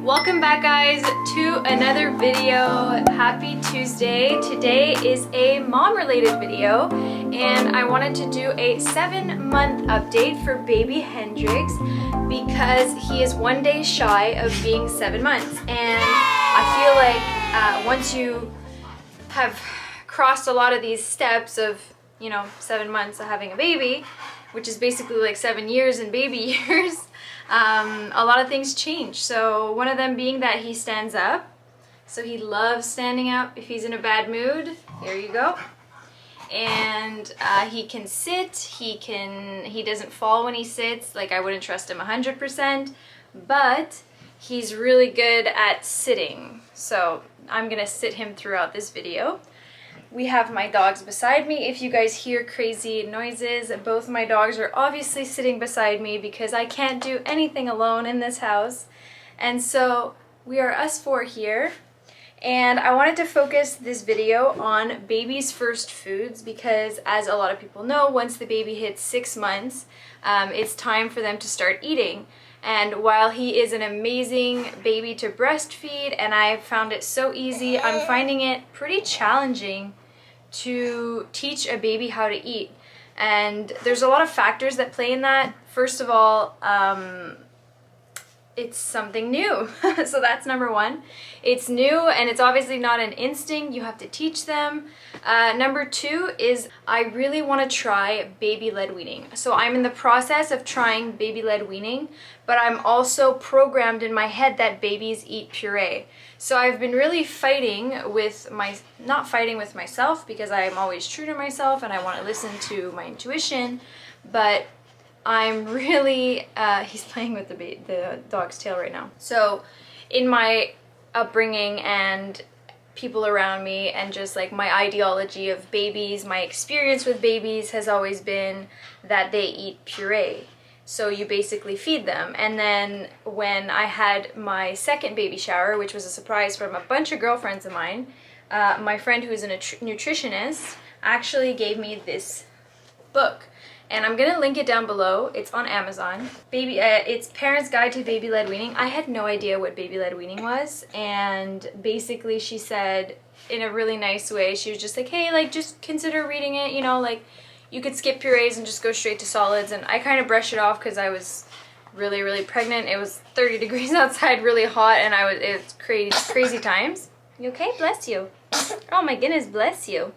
Welcome back guys to another video. Happy Tuesday. Today is a mom related video and I wanted to do a 7-month update for baby Hendricks because he is 1 day shy of being 7 months, and I feel like once you have crossed a lot of these steps of 7 months of having a baby, which is basically like 7 years in baby years, a lot of things change. So one of them being that he stands up. So he loves standing up if he's in a bad mood. Here you go. And he can sit, he doesn't fall when he sits. Like, I wouldn't trust him 100%, but he's really good at sitting. So I'm gonna sit him throughout this video. We have my dogs beside me. If you guys hear crazy noises, both my dogs are obviously sitting beside me because I can't do anything alone in this house. And so we are us four here. And I wanted to focus this video on baby's first foods because, as a lot of people know, once the baby hits 6 months, it's time for them to start eating. And while he is an amazing baby to breastfeed and I found it so easy, I'm finding it pretty challenging to teach a baby how to eat. And there's a lot of factors that play in that. First of all, it's something new. So that's number one. It's new and it's obviously not an instinct. You have to teach them. Number two is I really want to try baby-led weaning. So I'm in the process of trying baby-led weaning, but I'm also programmed in my head that babies eat puree. So I've been really fighting with not fighting with myself, because I'm always true to myself and I want to listen to my intuition, but I'm really, he's playing with the dog's tail right now. So in my upbringing and people around me and just like my ideology of babies, my experience with babies has always been that they eat puree. So you basically feed them. And then when I had my second baby shower, which was a surprise from a bunch of girlfriends of mine, my friend who is a nutritionist actually gave me this book. And I'm gonna link it down below. It's on Amazon. It's Parents' Guide to Baby-Led Weaning. I had no idea what baby-led weaning was, and basically she said in a really nice way, she was just like, hey, like, just consider reading it, like you could skip purees and just go straight to solids. And I kind of brushed it off because I was really, really pregnant. It was 30 degrees outside, really hot, and it's crazy times. You okay? Bless you. Oh my goodness, bless you.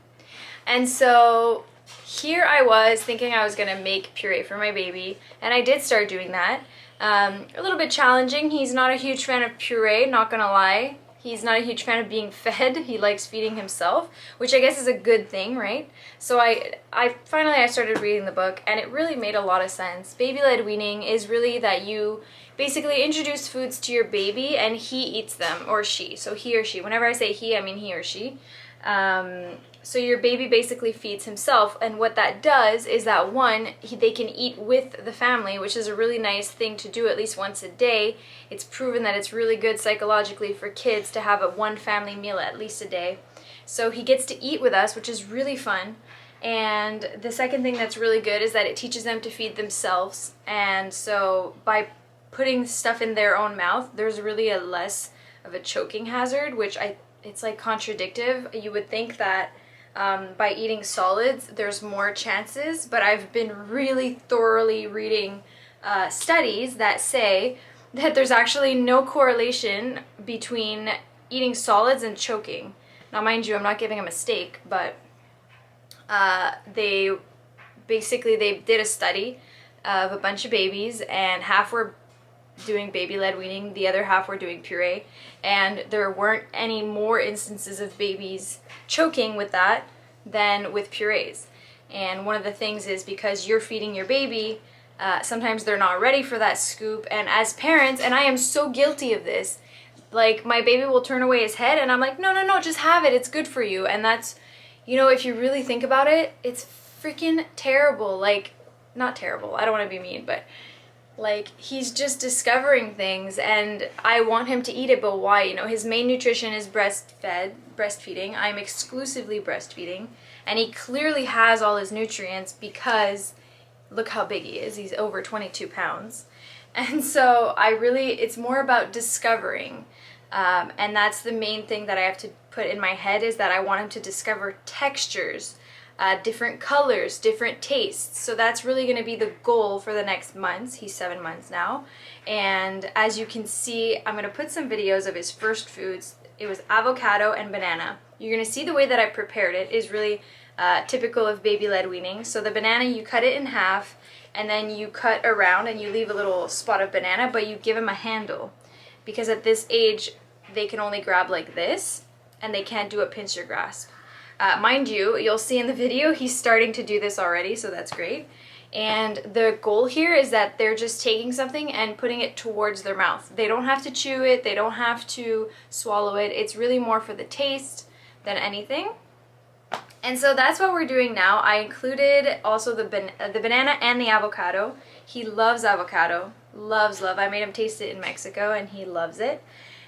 And so here I was thinking I was gonna make puree for my baby, and I did start doing that. A little bit challenging. He's not a huge fan of puree, not gonna lie. He's not a huge fan of being fed. He likes feeding himself, which I guess is a good thing, right? So I finally started reading the book, and it really made a lot of sense. Baby-led weaning is really that you basically introduce foods to your baby and he eats them, or she. So he or she. Whenever I say he, I mean he or she. So your baby basically feeds himself, and what that does is that they can eat with the family, which is a really nice thing to do at least once a day. It's proven that it's really good psychologically for kids to have one family meal at least a day. So he gets to eat with us, which is really fun. And the second thing that's really good is that it teaches them to feed themselves. And so by putting stuff in their own mouth, there's really a less of a choking hazard, which it's like contradictive. You would think that by eating solids there's more chances, but I've been really thoroughly reading studies that say that there's actually no correlation between eating solids and choking. Now mind you, I'm not giving him a steak, but they did a study of a bunch of babies, and half were doing baby-led weaning, the other half were doing puree, and there weren't any more instances of babies choking with that than with purees. And one of the things is because you're feeding your baby, sometimes they're not ready for that scoop, and as parents, and I am so guilty of this, like my baby will turn away his head and I'm like, no, just have it, it's good for you. And that's, if you really think about it, it's freaking terrible. Like, not terrible, I don't want to be mean, but like, he's just discovering things and I want him to eat it, but why? His main nutrition is breastfeeding. I'm exclusively breastfeeding, and he clearly has all his nutrients because look how big he is. He's over 22 pounds. And so it's more about discovering. And that's the main thing that I have to put in my head, is that I want him to discover textures, different colors, different tastes. So that's really going to be the goal for the next months. He's 7 months now. And as you can see, I'm going to put some videos of his first foods. It was avocado and banana. You're going to see the way that I prepared it is really typical of baby-led weaning. So the banana, you cut it in half, and then you cut around and you leave a little spot of banana, but you give him a handle. Because at this age, they can only grab like this, and they can't do a pincer grasp. Mind you, you'll see in the video, he's starting to do this already, so that's great. And the goal here is that they're just taking something and putting it towards their mouth. They don't have to chew it, they don't have to swallow it. It's really more for the taste than anything. And so that's what we're doing now. I included also the banana and the avocado. He loves avocado. Love. I made him taste it in Mexico and he loves it.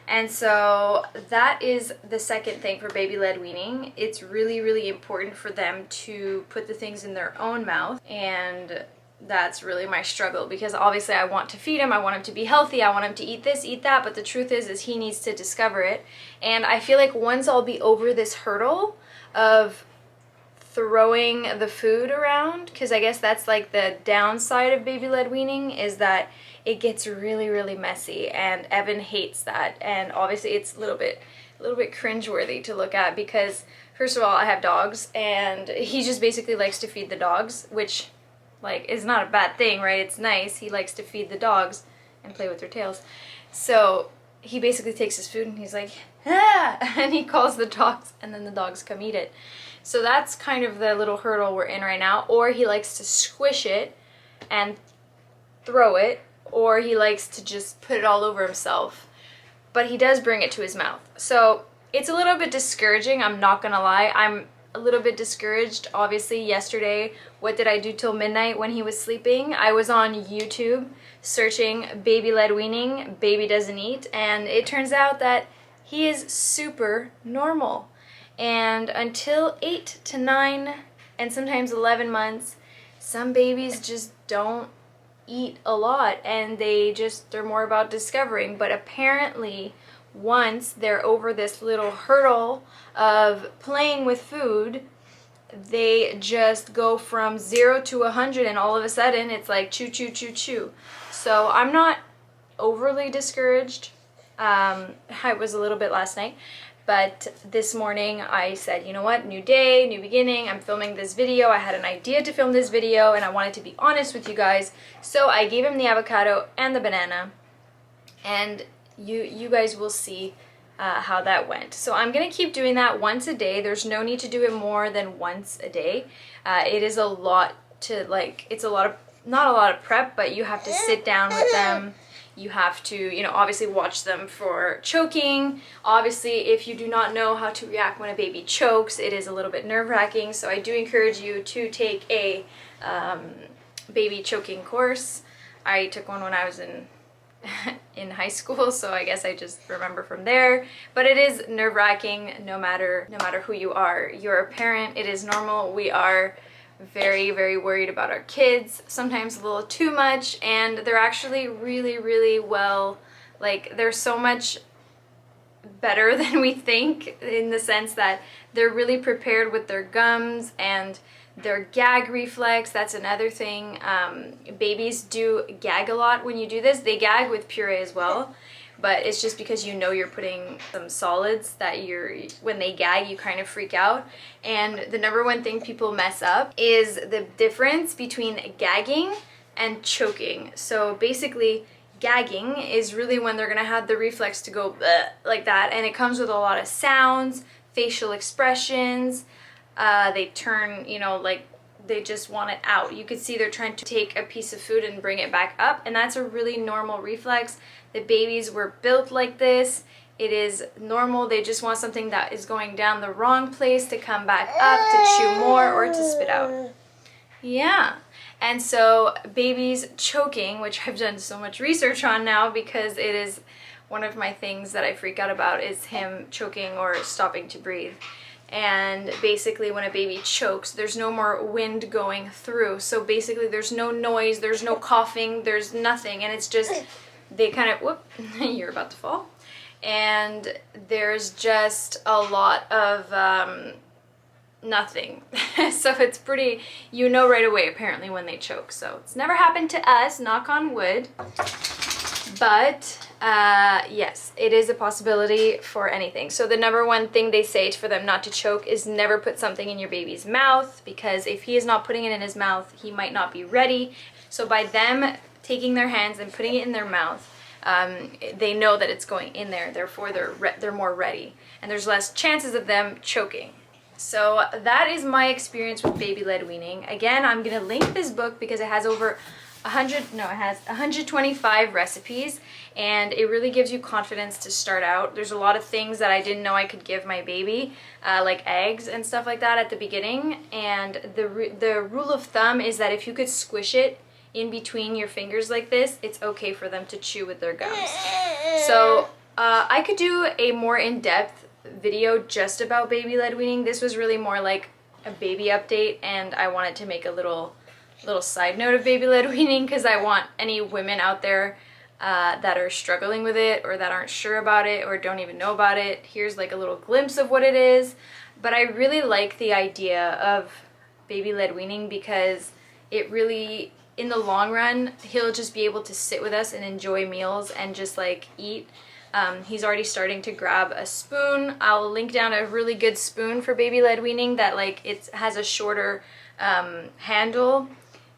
And so that is the second thing for baby-led weaning. It's really, really important for them to put the things in their own mouth. And that's really my struggle, because obviously I want to feed him, I want him to be healthy, I want him to eat this, eat that, but the truth is he needs to discover it. And I feel like once I'll be over this hurdle of throwing the food around, because I guess that's like the downside of baby-led weaning, is that it gets really, really messy, and Evan hates that. And obviously it's a little bit cringeworthy to look at, because first of all, I have dogs and he just basically likes to feed the dogs, which like is not a bad thing, right? It's nice. He likes to feed the dogs and play with their tails. So he basically takes his food and he's like, ah! And he calls the dogs, and then the dogs come eat it. So that's kind of the little hurdle we're in right now. Or he likes to squish it and throw it, or he likes to just put it all over himself. But he does bring it to his mouth. So it's a little bit discouraging, I'm not gonna lie. I'm a little bit discouraged. Obviously yesterday, what did I do till midnight when he was sleeping? I was on YouTube searching baby-led weaning, baby doesn't eat, and it turns out that he is super normal. And until 8 to 9 and sometimes 11 months, some babies just don't eat a lot, and they're more about discovering. But apparently once they're over this little hurdle of playing with food, they just go from 0 to 100, and all of a sudden it's like chew, chew, chew, chew. So I'm not overly discouraged. I was a little bit last night, but this morning I said, you know what, new day, new beginning, I'm filming this video. I had an idea to film this video and I wanted to be honest with you guys. So I gave him the avocado and the banana, and you guys will see how that went. So I'm gonna keep doing that once a day. There's no need to do it more than once a day. It is a lot to, like, it's a lot of, not a lot of prep, but you have to sit down with them. You have to, you know, obviously watch them for choking. Obviously, if you do not know how to react when a baby chokes, it is a little bit nerve-wracking. So I do encourage you to take a baby choking course. I took one when I was in high school, so I guess I just remember from there. But it is nerve-wracking no matter who you are. You're a parent, it is normal. We are very, very worried about our kids, sometimes a little too much, and they're actually really, really well, like, they're so much better than we think, in the sense that they're really prepared with their gums and their gag reflex. That's another thing. Babies do gag a lot when you do this. They gag with puree as well, but it's just because you know you're putting some solids that when they gag, you kind of freak out. And the number one thing people mess up is the difference between gagging and choking. So basically, gagging is really when they're gonna have the reflex to go bleh, like that, and it comes with a lot of sounds, facial expressions. They turn, you know, like they just want it out. You could see they're trying to take a piece of food and bring it back up, and that's a really normal reflex. The babies were built like this. It is normal. They just want something that is going down the wrong place to come back up, to chew more, or to spit out. Yeah. And so babies choking, which I've done so much research on now because it is one of my things that I freak out about, is him choking or stopping to breathe. And basically when a baby chokes, there's no more wind going through. So basically there's no noise, there's no coughing, there's nothing. And it's just, they kind of, whoop, you're about to fall. And there's just a lot of nothing. So it's pretty, you know right away apparently when they choke. So it's never happened to us, knock on wood. But yes, it is a possibility for anything. So the number one thing they say for them not to choke is never put something in your baby's mouth, because if he is not putting it in his mouth, he might not be ready. So by them taking their hands and putting it in their mouth, they know that it's going in there, therefore they're more ready. And there's less chances of them choking. So that is my experience with baby-led weaning. Again, I'm gonna link this book because it has over 125 recipes, and it really gives you confidence to start out. There's a lot of things that I didn't know I could give my baby, like eggs and stuff like that at the beginning. And the rule of thumb is that if you could squish it in between your fingers like this, it's okay for them to chew with their gums. So I could do a more in-depth video just about baby-led weaning. This was really more like a baby update, and I wanted to make a little side note of baby-led weaning because I want any women out there that are struggling with it or that aren't sure about it or don't even know about it. Here's like a little glimpse of what it is. But I really like the idea of baby-led weaning because it really, in the long run, he'll just be able to sit with us and enjoy meals and just like eat. He's already starting to grab a spoon. I'll link down a really good spoon for baby-led weaning that like it has a shorter handle,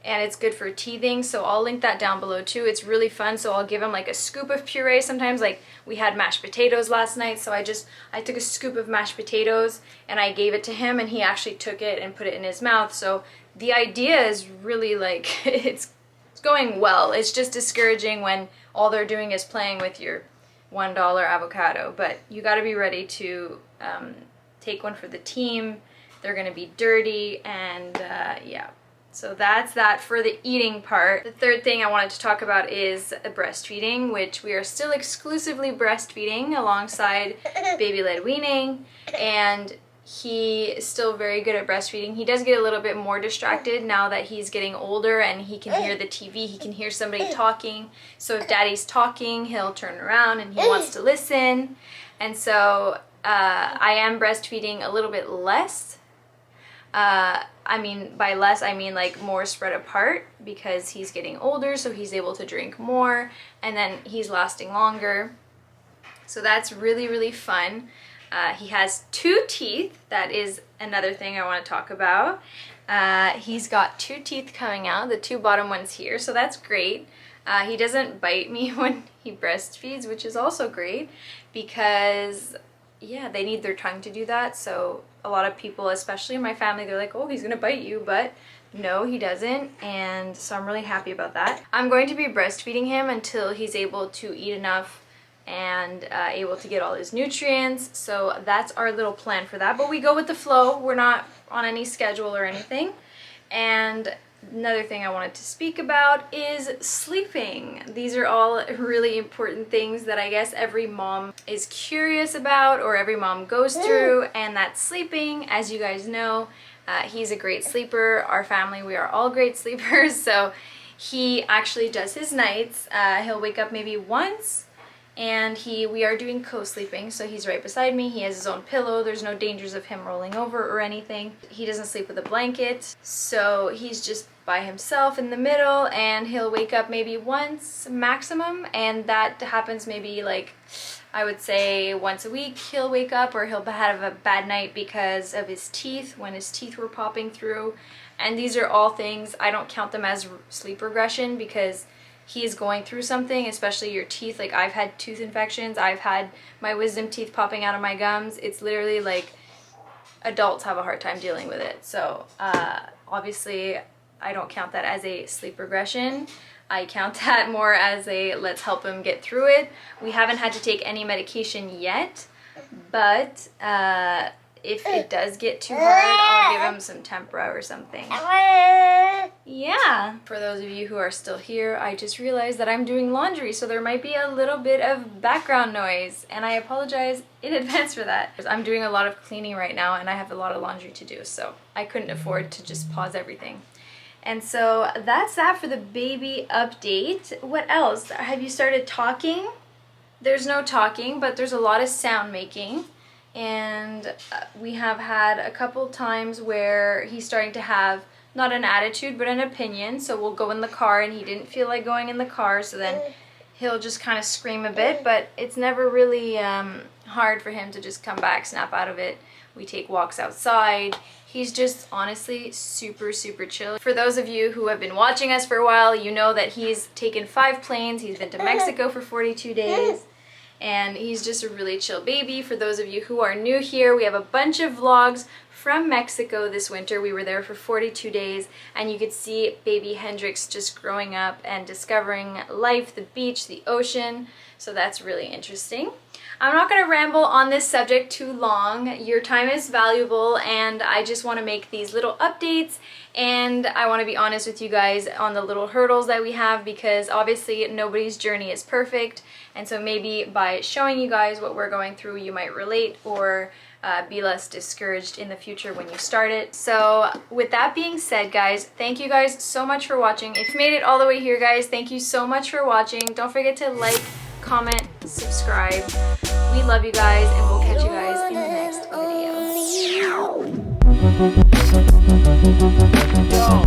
and it's good for teething, so I'll link that down below too. It's really fun. So I'll give him like a scoop of puree sometimes. Like we had mashed potatoes last night, so I took a scoop of mashed potatoes and I gave it to him, and he actually took it and put it in his mouth. So the idea is really like it's going well. It's just discouraging when all they're doing is playing with your $1 avocado, but you got to be ready to take one for the team. They're gonna be dirty, and yeah. So that's that for the eating part. The third thing I wanted to talk about is breastfeeding, which we are still exclusively breastfeeding alongside baby-led weaning, and he is still very good at breastfeeding. He does get a little bit more distracted now that he's getting older and he can hear the TV, he can hear somebody talking. So if daddy's talking, he'll turn around and he wants to listen. And so I am breastfeeding a little bit less. I mean, by less, I mean like more spread apart because he's getting older, so he's able to drink more, and then he's lasting longer. So that's really, really fun. He has 2 teeth. That is another thing I want to talk about. He's got 2 teeth coming out, the 2 bottom ones here, so that's great. He doesn't bite me when he breastfeeds, which is also great because, yeah, they need their tongue to do that. So a lot of people, especially in my family, they're like, oh, he's gonna bite you, but no, he doesn't. And so I'm really happy about that. I'm going to be breastfeeding him until he's able to eat enough and able to get all his nutrients. So that's our little plan for that, but we go with the flow. We're not on any schedule or anything. And another thing I wanted to speak about is sleeping. These are all really important things that I guess every mom is curious about or every mom goes through, and that's sleeping. As you guys know, he's a great sleeper. Our family, we are all great sleepers, so he actually does his nights. He'll wake up maybe once, and we are doing co-sleeping, so he's right beside me. He has his own pillow. There's no dangers of him rolling over or anything. He doesn't sleep with a blanket, so he's just by himself in the middle, and he'll wake up maybe once maximum, and that happens maybe like, I would say once a week he'll wake up, or he'll have a bad night because of his teeth, when his teeth were popping through. And these are all things, I don't count them as sleep regression because he is going through something, especially your teeth. Like I've had tooth infections, I've had my wisdom teeth popping out of my gums. It's literally like adults have a hard time dealing with it. So obviously I don't count that as a sleep regression. I count that more as a let's help him get through it. We haven't had to take any medication yet, but if it does get too hard, I'll give him some tempura or something. Yeah. For those of you who are still here, I just realized that I'm doing laundry, so there might be a little bit of background noise, and I apologize in advance for that. I'm doing a lot of cleaning right now, and I have a lot of laundry to do, so I couldn't afford to just pause everything. And so that's that for the baby update. What else? Have you started talking? There's no talking, but there's a lot of sound making. And we have had a couple times where he's starting to have not an attitude, but an opinion. So we'll go in the car and he didn't feel like going in the car, so then he'll just kind of scream a bit, but it's never really hard for him to just come back, snap out of it. We take walks outside. He's just honestly super, super chill. For those of you who have been watching us for a while, you know that he's taken 5 planes. He's been to Mexico for 42 days. And he's just a really chill baby. For those of you who are new here, we have a bunch of vlogs from Mexico this winter. We were there for 42 days, and you could see baby Hendricks just growing up and discovering life, the beach, the ocean. So that's really interesting. I'm not going to ramble on this subject too long. Your time is valuable, and I just want to make these little updates, and I want to be honest with you guys on the little hurdles that we have, because obviously nobody's journey is perfect, and so maybe by showing you guys what we're going through, you might relate or be less discouraged in the future when you start it. So with that being said, guys, thank you guys so much for watching. If you made it all the way here, guys, thank you so much for watching. Don't forget to like, comment, subscribe. We love you guys, and we'll catch you guys in the next video.